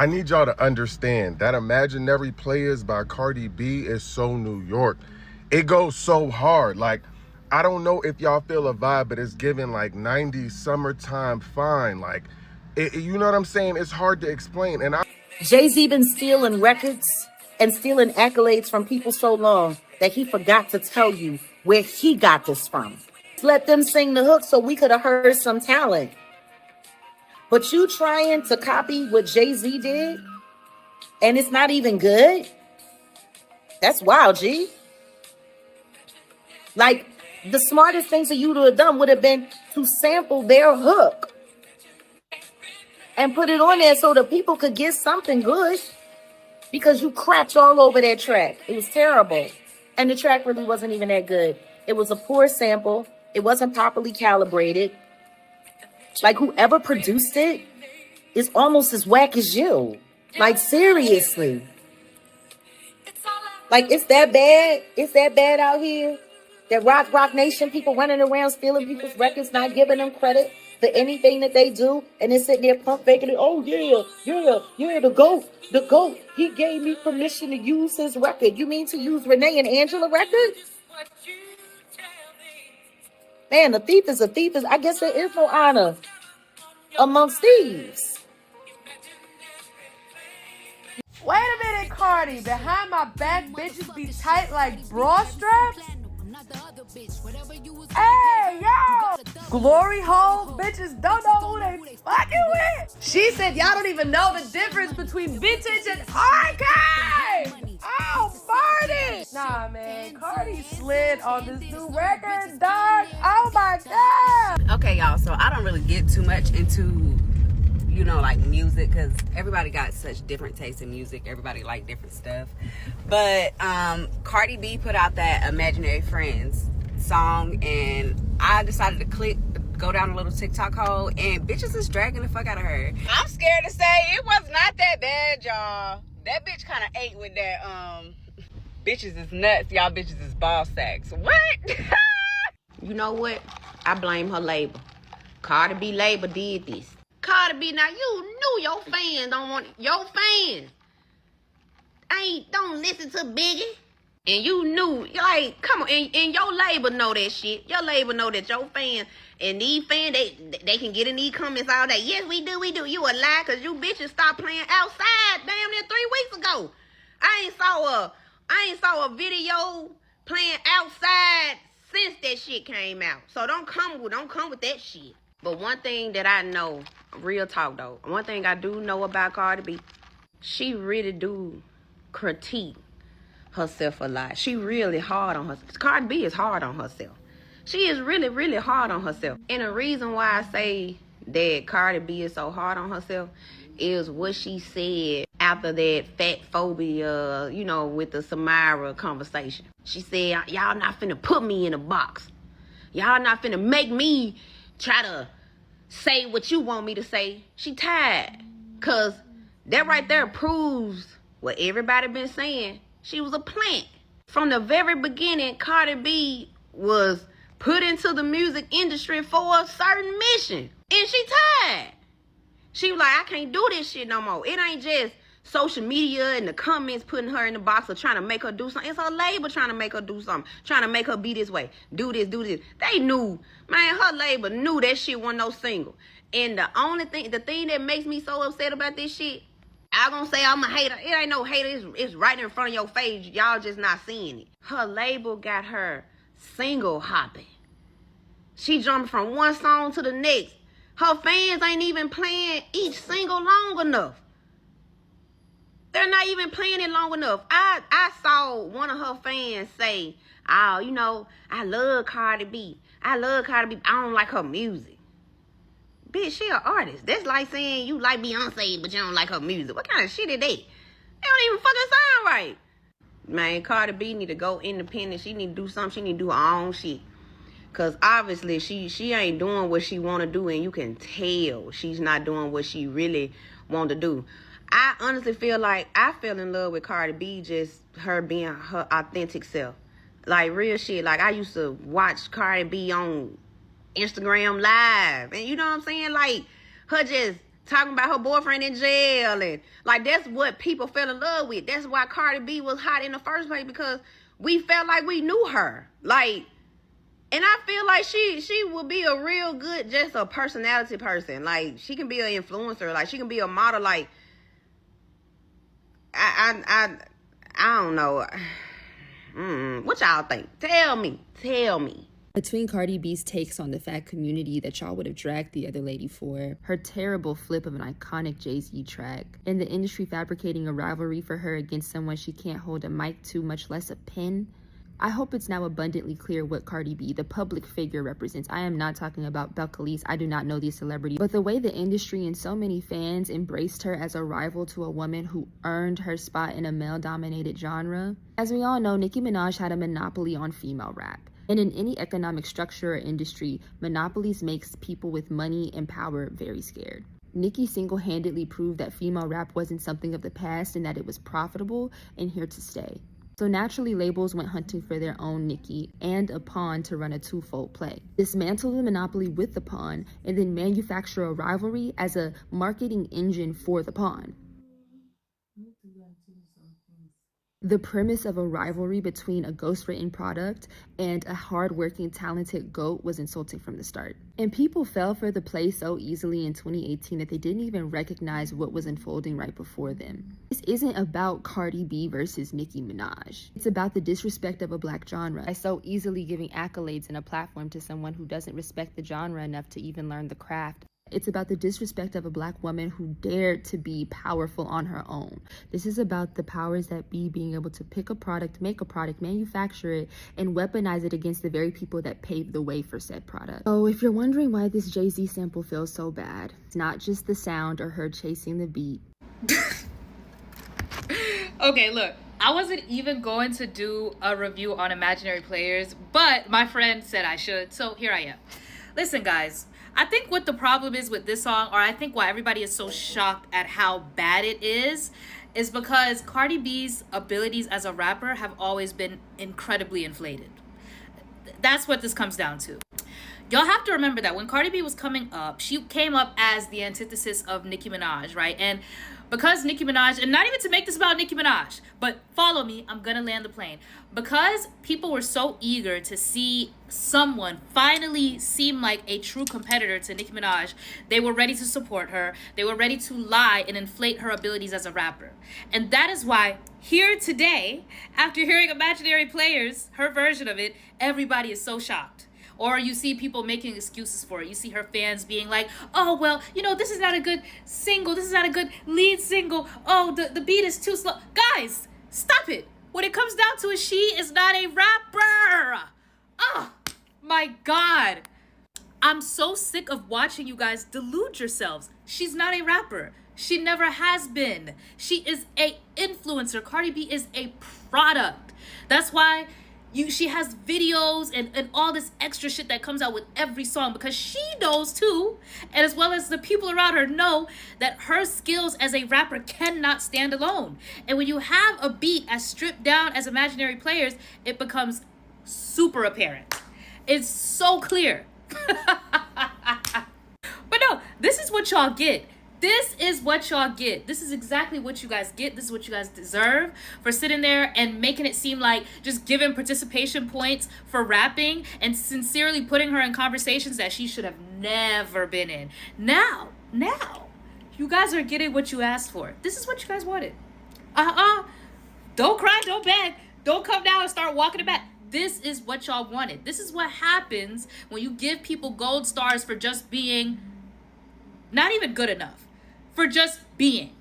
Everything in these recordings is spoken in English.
I need y'all to understand that Imaginary Playerz by Cardi B is so New York. It goes so hard. Like, I don't know if y'all feel a vibe, but it's giving like 90s summertime fine. Like, you know what I'm saying? It's hard to explain. And Jay-Z been stealing records and stealing accolades from people so long that he forgot to tell you where he got this from. Let them sing the hook so we could have heard some talent. But you trying to copy what Jay-Z did, and it's not even good? That's wild, G. Like, the smartest thing for you to have done would have been to sample their hook and put it on there so the people could get something good, because you crapped all over that track. It was terrible. And the track really wasn't even that good. It was a poor sample. It wasn't properly calibrated. Like, whoever produced it is almost as whack as you. Like, seriously. Like, it's that bad? It's that bad out here? That Rock Nation people running around stealing people's records, not giving them credit for anything that they do, and then sitting there pump faking it. Oh, yeah, the GOAT. He gave me permission to use his record. You mean to use Renee and Angela record? Man, a thief is a thief. I guess there is no honor amongst thieves. Wait a minute, Cardi. Behind my back, bitches be tight like bra straps? Hey, yo! Glory hole bitches don't know who they fucking with. She said y'all don't even know the difference between vintage and archive. Oh, Barney! Nah, man. Cardi slid on this new record, dog. Oh, my God. Okay, y'all. So I don't really get too much into, you know, like music, because everybody got such different tastes in music. Everybody like different stuff. But Cardi B put out that Imaginary Friends song, and I decided to go down a little TikTok hole, and bitches is dragging the fuck out of her. I'm scared to say it was not that bad, y'all. That bitch kind of ate with that bitches is nuts, y'all bitches is ball sacks. What? You know what? I blame her label. Cardi B label did this. Cardi B, now you knew your fans don't want your fans. Don't listen to Biggie. And you knew, like, come on, and your label know that shit. Your label know that your fans and these fans, they can get in these comments all day. Yes, we do. You a lie, because you bitches stopped playing outside damn near 3 weeks ago. I ain't saw a video playing outside since that shit came out. So don't come with that shit. But one thing that I know, real talk though, one thing I do know about Cardi B, she really do critique herself a lot. She really hard on herself. Cardi B is hard on herself. She is really, really hard on herself. And the reason why I say that Cardi B is so hard on herself is what she said after that fat phobia, you know, with the Samara conversation. She said, y'all not finna put me in a box. Y'all not finna make me try to say what you want me to say. She tired. Because that right there proves what everybody been saying. She was a plant. From the very beginning, Cardi B was put into the music industry for a certain mission. And she tired. She was like, I can't do this shit no more. It ain't just social media and the comments putting her in the box or trying to make her do something. It's her label trying to make her do something. Trying to make her be this way. Do this. They knew. Man, her label knew that shit wasn't no single. And the thing that makes me so upset about this shit, I gonna say I'm a hater. It ain't no hater. It's right in front of your face. Y'all just not seeing it. Her label got her single hopping. She jumping from one song to the next. Her fans ain't even playing each single long enough. They're not even playing it long enough. I saw one of her fans say, oh, you know, I love Cardi B. I don't like her music. Bitch, she an artist. That's like saying you like Beyonce, but you don't like her music. What kind of shit is that? They don't even fucking sound right. Man, Cardi B need to go independent. She need to do something. She need to do her own shit. Because obviously she ain't doing what she want to do, and you can tell she's not doing what she really want to do. I honestly feel like I fell in love with Cardi B, just her being her authentic self. Like, real shit. Like, I used to watch Cardi B on Instagram Live. And you know what I'm saying? Like, her just talking about her boyfriend in jail, and like that's what people fell in love with. That's why Cardi B was hot in the first place, because we felt like we knew her. Like, and I feel like she will be a real good, just a personality person. Like, she can be an influencer. Like, she can be a model. Like, I don't know. What y'all think? Tell me. Between Cardi B's takes on the fat community that y'all would have dragged the other lady for, her terrible flip of an iconic Jay-Z track, and the industry fabricating a rivalry for her against someone she can't hold a mic to, much less a pen, I hope it's now abundantly clear what Cardi B, the public figure, represents. I am not talking about Belle Khalice. I do not know these celebrities. But the way the industry and so many fans embraced her as a rival to a woman who earned her spot in a male-dominated genre. As we all know, Nicki Minaj had a monopoly on female rap. And in any economic structure or industry, monopolies makes people with money and power very scared. Nicki single-handedly proved that female rap wasn't something of the past and that it was profitable and here to stay. So naturally, labels went hunting for their own Nicki and a pawn to run a twofold play. Dismantle the monopoly with the pawn and then manufacture a rivalry as a marketing engine for the pawn. The premise of a rivalry between a ghost-written product and a hard-working, talented GOAT was insulting from the start. And people fell for the play so easily in 2018 that they didn't even recognize what was unfolding right before them. This isn't about Cardi B versus Nicki Minaj. It's about the disrespect of a black genre by so easily giving accolades and a platform to someone who doesn't respect the genre enough to even learn the craft. It's about the disrespect of a black woman who dared to be powerful on her own. This is about the powers that be being able to pick a product, make a product, manufacture it, and weaponize it against the very people that paved the way for said product. So if you're wondering why this Jay-Z sample feels so bad, it's not just the sound or her chasing the beat. Okay, look, I wasn't even going to do a review on Imaginary Playerz, but my friend said I should, so here I am. Listen, guys. I think what the problem is with this song, or I think why everybody is so shocked at how bad it is because Cardi B's abilities as a rapper have always been incredibly inflated. That's what this comes down to. Y'all have to remember that when Cardi B was coming up, she came up as the antithesis of Nicki Minaj, right? And because Nicki Minaj, and not even to make this about Nicki Minaj, but follow me, I'm gonna land the plane. Because people were so eager to see someone finally seem like a true competitor to Nicki Minaj, they were ready to support her. They were ready to lie and inflate her abilities as a rapper. And that is why here today, after hearing Imaginary Playerz, her version of it, everybody is so shocked. Or you see people making excuses for it. You see her fans being like, oh, well, you know, this is not a good single. This is not a good lead single. Oh, the beat is too slow. Guys, stop it. What it comes down to is she is not a rapper. Oh, my God. I'm so sick of watching you guys delude yourselves. She's not a rapper. She never has been. She is a influencer. Cardi B is a product. That's why she has videos and all this extra shit that comes out with every song, because she knows too, and as well as the people around her know, that her skills as a rapper cannot stand alone. And when you have a beat as stripped down as Imaginary Playerz, it becomes super apparent. It's so clear. But no, this is what y'all get. This is what y'all get. This is exactly what you guys get. This is what you guys deserve for sitting there and making it seem like just giving participation points for rapping and sincerely putting her in conversations that she should have never been in. Now, you guys are getting what you asked for. This is what you guys wanted. Don't cry, don't beg. Don't come down and start walking it back. This is what y'all wanted. This is what happens when you give people gold stars for just being not even good enough. For just being,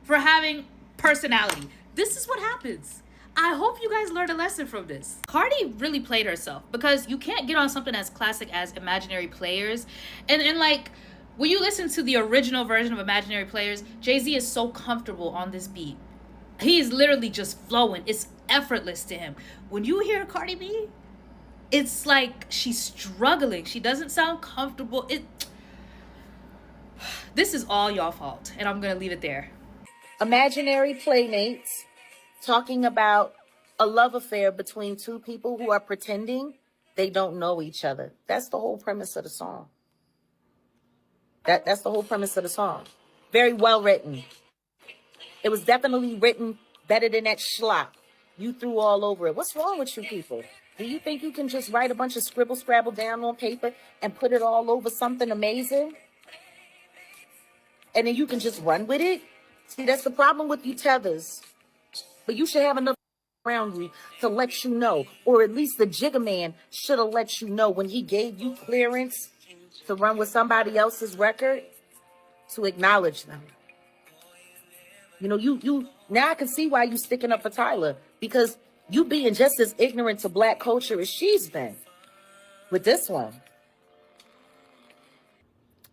for having personality. This is what happens. I hope you guys learned a lesson from this. Cardi really played herself, because you can't get on something as classic as Imaginary Playerz. And like, when you listen to the original version of Imaginary Playerz, Jay-Z is so comfortable on this beat. He is literally just flowing. It's effortless to him. When you hear Cardi B, it's like she's struggling. She doesn't sound comfortable. This is all y'all fault, and I'm gonna leave it there. Imaginary playmates talking about a love affair between two people who are pretending they don't know each other. That's the whole premise of the song. That's the whole premise of the song. Very well written. It was definitely written better than that schlock you threw all over it. What's wrong with you people? Do you think you can just write a bunch of scribble scrabble down on paper and put it all over something amazing? And then you can just run with it? See, that's the problem with you tethers. But you should have enough around you to let you know, or at least the Jigga Man should have let you know when he gave you clearance to run with somebody else's record, to acknowledge them. You know, you now I can see why you sticking up for Tyler, because you being just as ignorant to black culture as she's been with this one.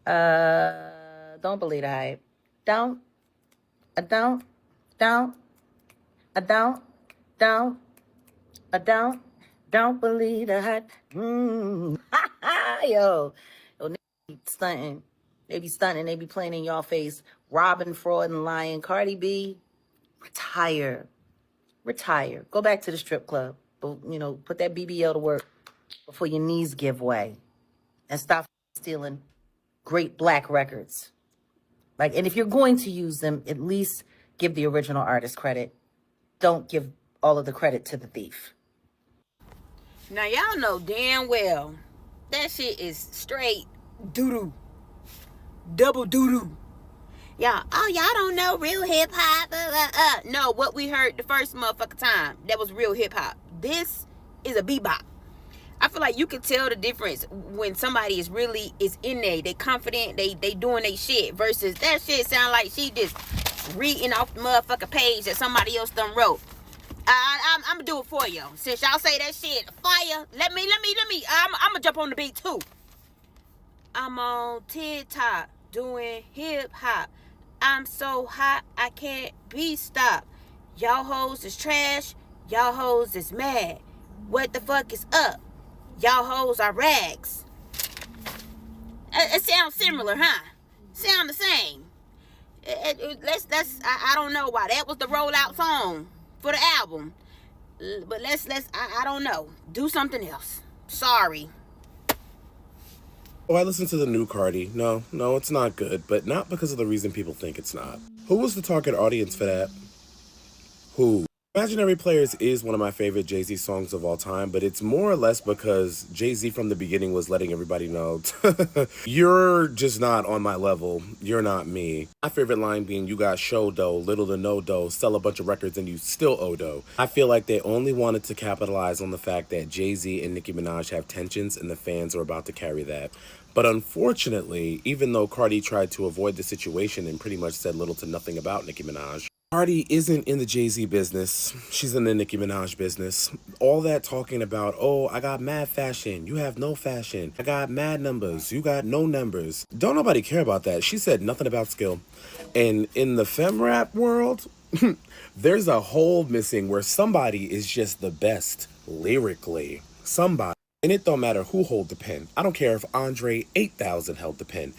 Don't believe the hype. Don't believe the hype. Yo, stunting. They be stunting. They be playing in y'all face. Robbing, fraud, and lying. Cardi B, retire. Go back to the strip club. But, you know, put that BBL to work before your knees give way. And stop stealing great black records. Like, and if you're going to use them, at least give the original artist credit. Don't give all of the credit to the thief. Now, y'all know damn well that shit is straight doo-doo. Double doo-doo. Y'all don't know real hip-hop. No, what we heard the first motherfucking time, that was real hip-hop. This is a bebop. I feel like you can tell the difference when somebody is in there. They confident, they doing their shit, versus that shit sound like she just reading off the motherfucking page that somebody else done wrote. I'm gonna do it for you. Since y'all say that shit fire, let me. I'm gonna jump on the beat too. I'm on TikTok doing hip hop. I'm so hot I can't be stopped. Y'all hoes is trash. Y'all hoes is mad. What the fuck is up? Y'all hoes are rags. It sounds similar, huh? Sound the same. I don't know why that was the rollout song for the album, but I don't know. Do something else. Sorry. Oh, I listened to the new Cardi. No, it's not good, but not because of the reason people think it's not. Who was the target audience for that? Who? Imaginary Playerz is one of my favorite Jay-Z songs of all time, but it's more or less because Jay-Z from the beginning was letting everybody know, you're just not on my level. You're not me. My favorite line being, you got show dough, little to no dough, sell a bunch of records and you still owe dough. I feel like they only wanted to capitalize on the fact that Jay-Z and Nicki Minaj have tensions and the fans are about to carry that. But unfortunately, even though Cardi tried to avoid the situation and pretty much said little to nothing about Nicki Minaj, Cardi isn't in the Jay-Z business. She's in the Nicki Minaj business. All that talking about, oh, I got mad fashion, you have no fashion. I got mad numbers, you got no numbers. Don't nobody care about that. She said nothing about skill. And in the femme rap world, there's a hole missing where somebody is just the best lyrically. Somebody. And it don't matter who hold the pen. I don't care if Andre 8000 held the pen.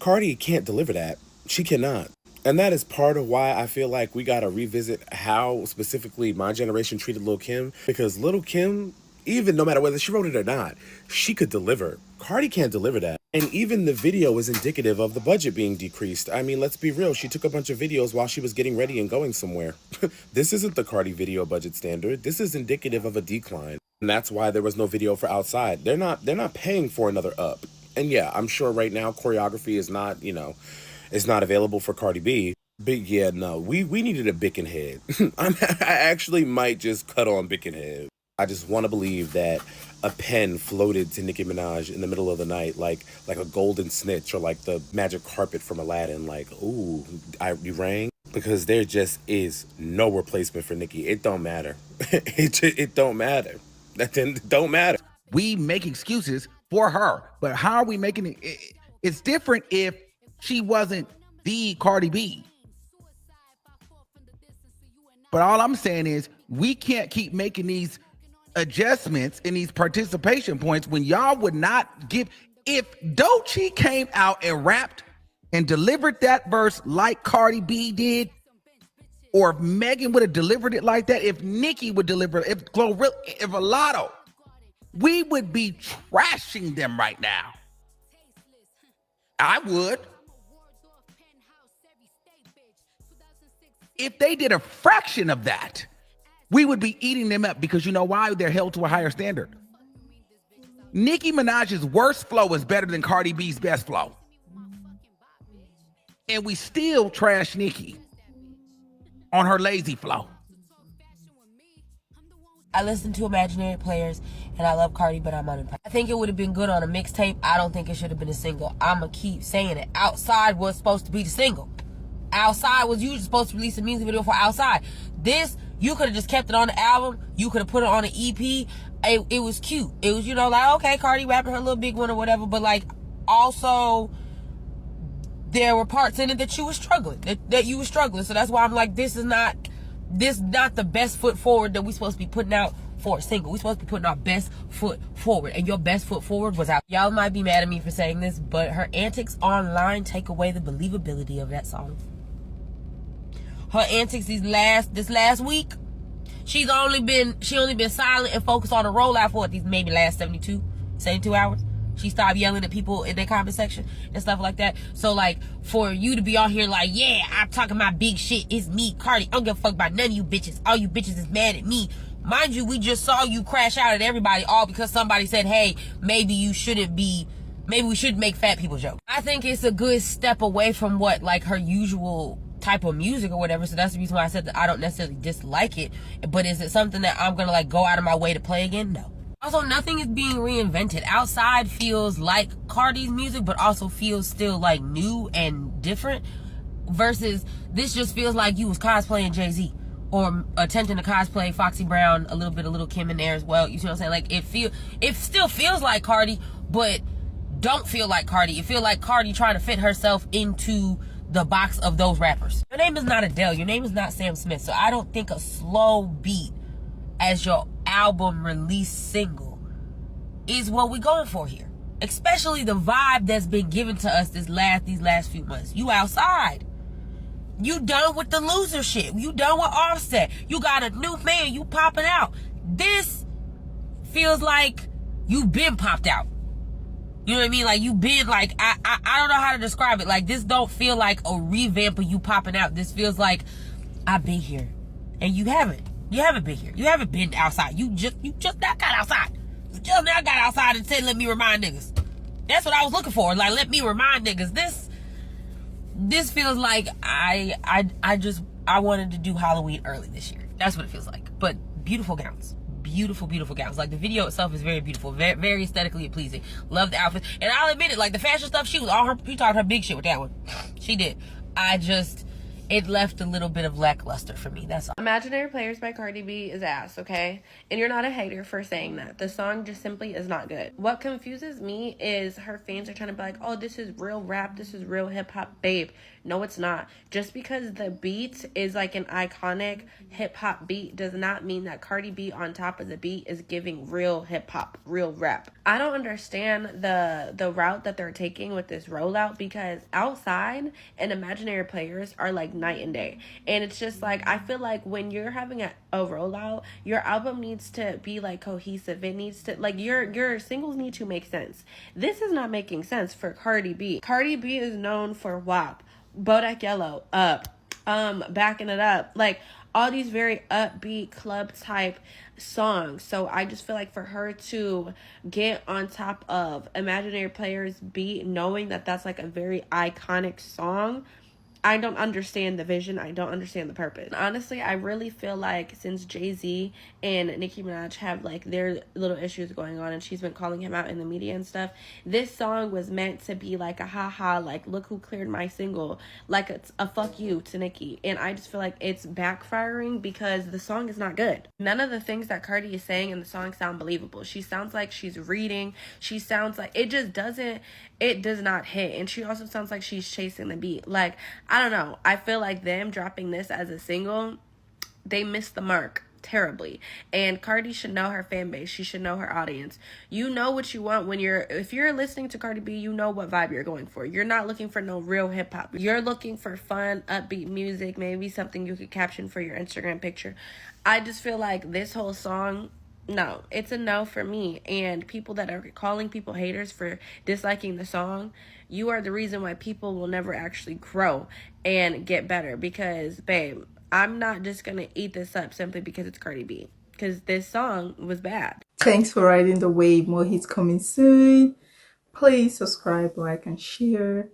Cardi can't deliver that. She cannot. And that is part of why I feel like we gotta revisit how specifically my generation treated Lil' Kim. Because Lil' Kim, even no matter whether she wrote it or not, she could deliver. Cardi can't deliver that. And even the video is indicative of the budget being decreased. I mean, let's be real. She took a bunch of videos while she was getting ready and going somewhere. This isn't the Cardi video budget standard. This is indicative of a decline. And that's why there was no video for Outside. They're not paying for another Up. And yeah, I'm sure right now choreography is not, it's not available for Cardi B. But yeah, no, we needed a Bicken head. I actually might just cut on Bicken head. I just want to believe that a pen floated to Nicki Minaj in the middle of the night like a golden snitch or like the magic carpet from Aladdin. Like, ooh, you rang? Because there just is no replacement for Nicki. It don't matter. It don't matter. That don't matter. We make excuses for her, but how are we making it? It's different if she wasn't the Cardi B. But all I'm saying is we can't keep making these adjustments in these participation points when y'all would not give. If Doechii came out and rapped and delivered that verse like Cardi B did, or if Megan would have delivered it like that, if Nicki would deliver it, if Lotto, we would be trashing them right now. I would. If they did a fraction of that, we would be eating them up, because you know why? They're held to a higher standard. Nicki Minaj's worst flow is better than Cardi B's best flow. And we still trash Nicki on her lazy flow. I listened to Imaginary Playerz, and I love Cardi, but I'm unimpressed. I think it would have been good on a mixtape. I don't think it should have been a single. I'ma keep saying it. Outside was supposed to be the single. Outside was usually supposed to release a music video for Outside. This, you could have just kept it on the album. You could have put it on an EP. It was cute. It was, you know, like, okay, Cardi rapping her little big one or whatever, but like, also, there were parts in it that you were struggling, that you were struggling. So that's why I'm like, this is not the best foot forward that we supposed to be putting out for a single. We supposed to be putting our best foot forward, and your best foot forward was out. Y'all might be mad at me for saying this, but her antics online take away the believability of that song. Her antics this last week, she only been silent and focused on the rollout for these maybe last 72 hours. She stopped yelling at people in their comment section and stuff like that. So, like, for you to be out here like, yeah, I'm talking my big shit. It's me, Cardi. I don't give a fuck about none of you bitches. All you bitches is mad at me. Mind you, we just saw you crash out at everybody all because somebody said, hey, maybe we shouldn't make fat people jokes. I think it's a good step away from what, like, her usual type of music or whatever. So that's the reason why I said that I don't necessarily dislike it. But is it something that I'm going to, like, go out of my way to play again? No. Also, nothing is being reinvented. Outside feels like Cardi's music, but also feels still like new and different. Versus this just feels like you was cosplaying Jay-Z, or attempting to cosplay Foxy Brown, a little bit of Lil' Kim in there as well. You see what I'm saying? Like, it still feels like Cardi, but don't feel like Cardi. It feels like Cardi trying to fit herself into the box of those rappers. Your name is not Adele. Your name is not Sam Smith. So I don't think a slow beat as your album release single is what we're going for here. Especially the vibe that's been given to us these last few months. You outside. You done with the loser shit. You done with Offset. You got a new man. You popping out. This feels like you been popped out. You know what I mean? Like, you been like, I don't know how to describe it. Like, this don't feel like a revamp of you popping out. This feels like I've been here and you haven't. You haven't been here. You haven't been outside. You just now got outside. You just now got outside and said, let me remind niggas. That's what I was looking for. Like, let me remind niggas. This feels like I wanted to do Halloween early this year. That's what it feels like. But beautiful gowns. Beautiful gowns. Like, the video itself is very beautiful. Very, very aesthetically pleasing. Love the outfit. And I'll admit it, like, the fashion stuff, she talked her big shit with that one. She did. It left a little bit of lackluster for me. That's all. Imaginary Playerz by Cardi B is ass, okay? And you're not a hater for saying that. The song just simply is not good. What confuses me is her fans are trying to be like, oh, this is real rap, this is real hip-hop. Babe, no, it's not. Just because the beat is like an iconic hip-hop beat does not mean that Cardi B on top of the beat is giving real hip-hop, real rap. I don't understand the route that they're taking with this rollout, because Outside and Imaginary Playerz are like night and day. And it's just like, I feel like when you're having a rollout, your album needs to be like cohesive. It needs to, like, your singles need to make sense. This is not making sense for Cardi B. Cardi B is known for WAP, Bodak Yellow, Up, Backing It Up, like all these very upbeat club type songs. So I just feel like for her to get on top of Imaginary Playerz beat, knowing that that's like a very iconic song, I don't understand the vision. I don't understand the purpose. Honestly, I really feel like since Jay-Z and Nicki Minaj have like their little issues going on, and she's been calling him out in the media and stuff, this song was meant to be like a haha, like, look who cleared my single, like it's a fuck you to Nicki. And I just feel like it's backfiring because the song is not good. None of the things that Cardi is saying in the song sound believable. She sounds like she's reading. She sounds like it does not hit. And she also sounds like she's chasing the beat. Like, I don't know. I feel like them dropping this as a single, they missed the mark terribly. And Cardi should know her fan base. She should know her audience. You know what you want if you're listening to Cardi B, you know what vibe you're going for. You're not looking for no real hip hop. You're looking for fun, upbeat music, maybe something you could caption for your Instagram picture. I just feel like this whole song, no, it's a no for me. And people that are calling people haters for disliking the song, you are the reason why people will never actually grow and get better. Because, babe, I'm not just gonna eat this up simply because it's Cardi B, because this song was bad. Thanks for riding the wave. More hits coming soon. Please subscribe, like, and share.